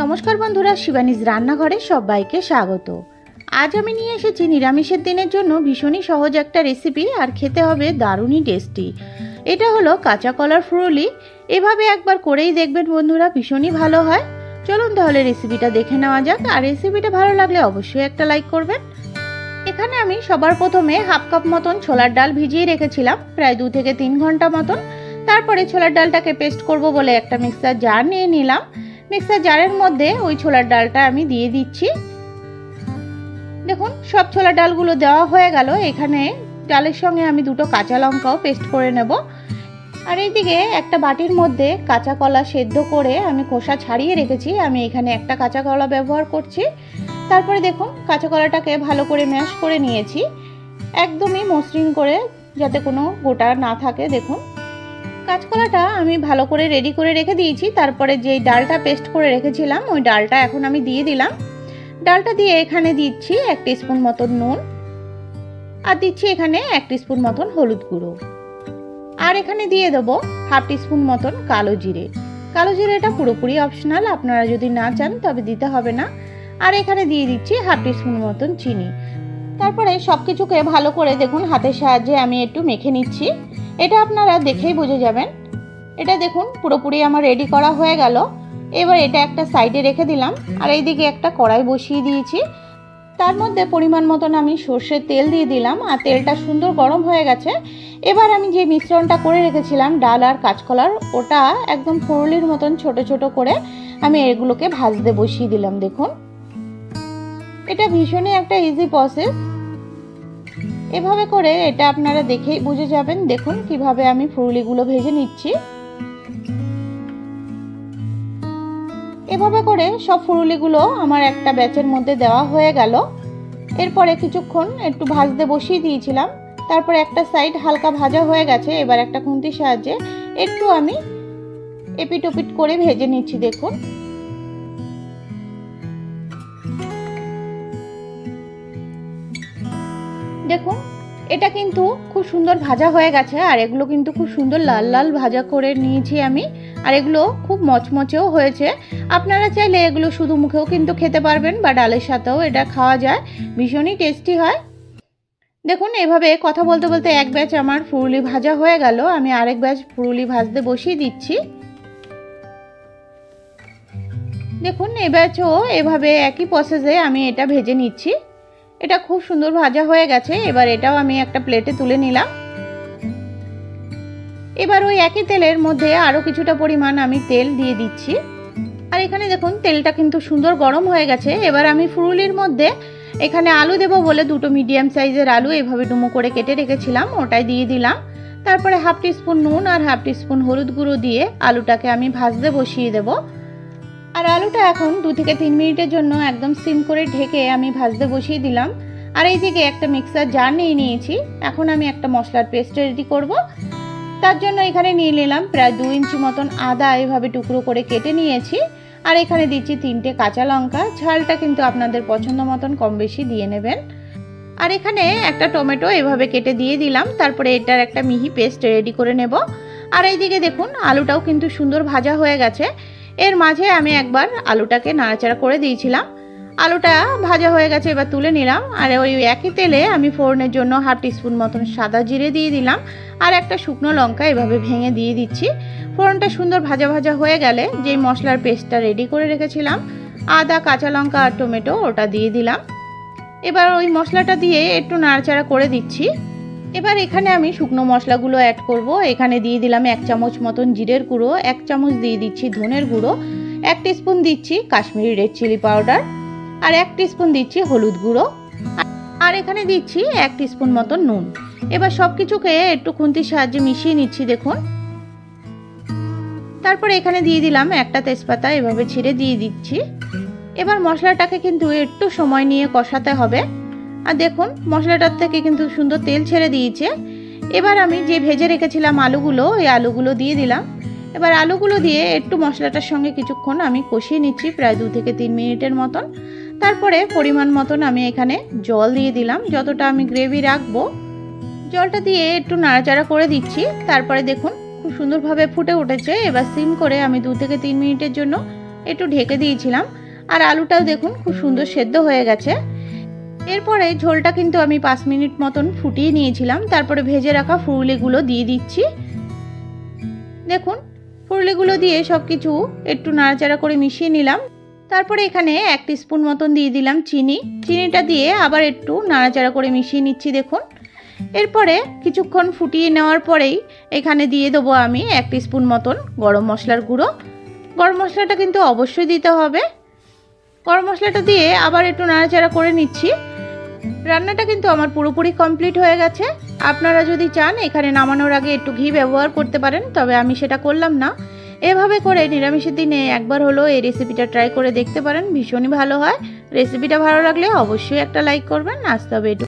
নমস্কার বন্ধুরা, শিবানীজ রান্নাঘরে সবাইকে স্বাগত। আজ আমি নিয়ে এসেছি নিরামিষের দিনের জন্য ভীষণই সহজ একটা রেসিপি, আর খেতে হবে দারুণই টেস্টি। এটা হলো কাঁচা কলার ফুরুলি। এভাবে একবার করেই দেখবেন বন্ধুরা, ভীষণই ভালো হয়। চলুন তাহলে রেসিপিটা দেখে নেওয়া যাক। আর রেসিপিটা ভালো লাগলে অবশ্যই একটা লাইক করবেন। এখানে আমি সবার প্রথমে হাফ কাপ মতন ছোলার ডাল ভিজিয়ে রেখেছিলাম, প্রায় 2 থেকে 3 ঘন্টা মতন। তারপরে ছোলার ডালটাকে পেস্ট করব বলে একটা মিক্সার জার নিয়ে নিলাম। মিক্সার জারের মধ্যে ওই ছোলার ডালটা আমি দিয়ে দিচ্ছি। দেখুন, সব ছোলার ডালগুলো দেওয়া হয়ে গেল। এখানে ডালের সঙ্গে আমি 2টো কাঁচা লঙ্কাও পেস্ট করে নেব। আর এইদিকে একটা বাটির মধ্যে কাঁচা কলা সেদ্ধ করে আমি খোসা ছাড়িয়ে রেখেছি। আমি এখানে একটা কাঁচা কলা ব্যবহার করছি। তারপরে দেখুন, কাঁচা কলাটাকে ভালো করে ম্যাশ করে নিয়েছি, একদমই মসৃণ করে, যাতে কোনো গোটা না থাকে। দেখুন, কাঁচকলাটা আমি ভালো করে রেডি করে রেখে দিয়েছি। তারপরে যেই ডালটা পেস্ট করে রেখেছিলাম ওই ডালটা এখন আমি দিয়ে দিলাম। ডালটা দিয়ে এখানে দিচ্ছি 1 টিস্পুন মতন নুন, আর দিচ্ছি এখানে 1 টিস্পুন মতন হলুদ গুঁড়ো, আর এখানে দিয়ে দেবো হাফ টিস্পুন মতন কালো জিরে। কালো জিরেটা পুরোপুরি অপশনাল, আপনারা যদি না চান তবে দিতে হবে না। আর এখানে দিয়ে দিচ্ছি হাফ টিস্পুন মতন চিনি। তারপরে সব কিছুকে ভালো করে দেখুন হাতের সাহায্যে আমি একটু মেখে নিচ্ছি। এটা আপনারা দেখেই বুঝে যাবেন। এটা দেখুন পুরোপুরি আমার রেডি করা হয়ে গেল। এবার এটা একটা সাইডে রেখে দিলাম। আর এইদিকে একটা কড়াই বসিয়ে দিয়েছি, তার মধ্যে পরিমাণ মতন আমি সর্ষের তেল দিয়ে দিলাম। আর তেলটা সুন্দর গরম হয়ে গেছে। এবার আমি যে মিশ্রণটা করে রেখেছিলাম ডাল আর কাঁচকলার, ওটা একদম ফুরুলির মতন ছোট ছোট করে আমি এগুলোকে ভাজতে বসিয়ে দিলাম। দেখুন, এটা ভীষণই একটা ইজি প্রসেস। এভাবে করে এটা আপনারা দেখেই বুঝে যাবেন। দেখুন কিভাবে আমি ফুরুলিগুলো ভেজে নিচ্ছি। এভাবে করে সব ফুরুলিগুলো আমার একটা ব্যাচের মধ্যে দেওয়া হয়ে গেল। এরপরে কিছুক্ষণ একটু ভাজতে বসিয়ে দিয়েছিলাম। তারপরে একটা সাইড হালকা ভাজা হয়ে গেছে। এবার একটা খুন্তির সাহায্যে একটু আমি এপিট ওপিট করে ভেজে নিচ্ছি। দেখুন, দেখুন এটা কিন্তু খুব সুন্দর ভাজা হয়ে গেছে। আর এগুলো কিন্তু খুব সুন্দর লাল লাল ভাজা করে নিয়েছি আমি। আর এগুলো খুব মচমচেও হয়েছে। আপনারা চাইলে এগুলো শুধু মুখেও কিন্তু খেতে পারবেন, বা ডালের সাথেও এটা খাওয়া যায়, ভীষণই টেস্টি হয়। দেখুন, এভাবে কথা বলতে বলতে এক ব্যাচ আমার ফুরুলি ভাজা হয়ে গেল। আমি আরেক ব্যাচ ফুরুলি ভাজতে বসিয়ে দিচ্ছি। দেখুন, এই ব্যাচও এভাবে একই প্রসেসে আমি এটা ভেজে নিচ্ছি। এটা খুব সুন্দর ভাজা হয়ে গেছে। এবার এটাও আমি একটা প্লেটে তুলে নিলাম। এবার ওই একই তেলের মধ্যে আরও কিছুটা পরিমাণ আমি তেল দিয়ে দিচ্ছি। আর এখানে দেখুন তেলটা কিন্তু সুন্দর গরম হয়ে গেছে। এবার আমি ফুরুলির মধ্যে এখানে আলু দেবো বলে 2টো মিডিয়াম সাইজের আলু এভাবে ডুমো করে কেটে রেখেছিলাম, ওটাই দিয়ে দিলাম। তারপরে হাফ টিস্পুন নুন আর হাফ টিস্পুন হলুদ গুঁড়ো দিয়ে আলুটাকে আমি ভাজতে বসিয়ে দেবো। আর আলুটা এখন 2 থেকে 3 মিনিটের জন্য একদম সিম করে ঢেকে আমি ভাজতে বসিয়ে দিলাম। আর এইদিকে একটা মিক্সার জার নিয়ে নিয়েছি। এখন আমি একটা মশলার পেস্ট রেডি করব। তার জন্য এখানে নিয়ে নিলাম প্রায় 2 ইঞ্চি মতন আদা এভাবে টুকরো করে কেটে নিয়েছি। আর এখানে দিচ্ছি 3টে কাঁচা লঙ্কা। ঝালটা কিন্তু আপনাদের পছন্দ মতন কম বেশি দিয়ে নেবেন। আর এখানে একটা টমেটো এভাবে কেটে দিয়ে দিলাম। তারপরে এটার একটা মিহি পেস্ট রেডি করে নেব। আর এইদিকে দেখুন আলুটাও কিন্তু সুন্দর ভাজা হয়ে গেছে। এর মাঝে আমি একবার আলুটাকে নাড়াচাড়া করে দিয়েছিলাম। আলুটা ভাজা হয়ে গেছে, এবার তুলে নিলাম। আর ওই একই তেলে আমি ফোড়নের জন্য হাফ টিস্পুন মতন সাদা জিরে দিয়ে দিলাম, আর একটা শুকনো লঙ্কা এভাবে ভেঙে দিয়ে দিচ্ছি। ফোড়নটা সুন্দর ভাজা ভাজা হয়ে গেলে যেই মশলার পেস্টটা রেডি করে রেখেছিলাম, আদা, কাঁচা লঙ্কা আর টমেটো, ওটা দিয়ে দিলাম। এবার ওই মশলাটা দিয়ে একটু নাড়াচাড়া করে দিচ্ছি। এবার এখানে আমি শুকনো মশলাগুলো অ্যাড করব। এখানে দিয়ে দিলাম 1 চামচ মতন জিরের গুঁড়ো, 1 চামচ দিয়ে দিচ্ছি ধনের গুঁড়ো, 1 টিস্পুন দিচ্ছি কাশ্মীরি রেড চিলি পাউডার, আর 1 টিস্পুন দিচ্ছি হলুদ গুঁড়ো, আর এখানে দিচ্ছি 1 টিস্পুন মতন নুন। এবার সব কিছুকে একটু খুন্তির সাহায্যে মিশিয়ে নিচ্ছি। দেখুন, তারপরে এখানে দিয়ে দিলাম একটা তেজপাতা এভাবে ছিঁড়ে দিয়ে দিচ্ছি। এবার মশলাটাকে কিন্তু একটু সময় নিয়ে কষাতে হবে। আর দেখুন মশলাটার থেকে কিন্তু সুন্দর তেল ছেড়ে দিয়েছে। এবার আমি যে ভেজে রেখেছিলাম আলুগুলো, এই আলুগুলো দিয়ে দিলাম। এবার আলুগুলো দিয়ে একটু মশলাটার সঙ্গে কিছুক্ষণ আমি কষিয়ে নিচ্ছি, প্রায় 2 থেকে 3 মিনিটের মতন। তারপরে পরিমাণ মতন আমি এখানে জল দিয়ে দিলাম, যতটা আমি গ্রেভি রাখবো। জলটা দিয়ে একটু নাড়াচাড়া করে দিচ্ছি। তারপরে দেখুন খুব সুন্দরভাবে ফুটে উঠেছে। এবার সিম করে আমি 2 থেকে 3 মিনিটের জন্য একটু ঢেকে দিয়েছিলাম। আর আলুটাও দেখুন খুব সুন্দর সেদ্ধ হয়ে গেছে। এরপরে ঝোলটা কিন্তু আমি 5 মিনিট মতন ফুটিয়ে নিয়েছিলাম। তারপরে ভেজে রাখা ফুলুলিগুলো দিয়ে দিচ্ছি। দেখুন ফুলুলিগুলো দিয়ে সব কিছু একটু নাড়াচাড়া করে মিশিয়ে নিলাম। তারপরে এখানে 1 টিস্পুন মতন দিয়ে দিলাম চিনি। চিনিটা দিয়ে আবার একটু নাড়াচাড়া করে মিশিয়ে নিচ্ছি। দেখুন এরপরে কিছুক্ষণ ফুটিয়ে নেওয়ার পরেই এখানে দিয়ে দেবো আমি 1 টিস্পুন মতন গরম মশলার গুঁড়ো। গরম মশলাটা কিন্তু অবশ্যই দিতে হবে। গরম মশলাটা দিয়ে আবার একটু নাড়াচাড়া করে নিচ্ছি। রান্নাটা কিন্তু আমার পুরোপুরি কমপ্লিট হয়ে গেছে। আপনারা যদি চান এখানে নামানোর আগে একটু ঘি ব্যবহার করতে পারেন, তবে আমি সেটা করলাম না। এভাবে করে নিরামিষের দিনে একবার হলো এই রেসিপিটা ট্রাই করে দেখতে পারেন, ভীষণই ভালো হয়। রেসিপিটা ভালো লাগলে অবশ্যই একটা লাইক করবেন। আজ তবে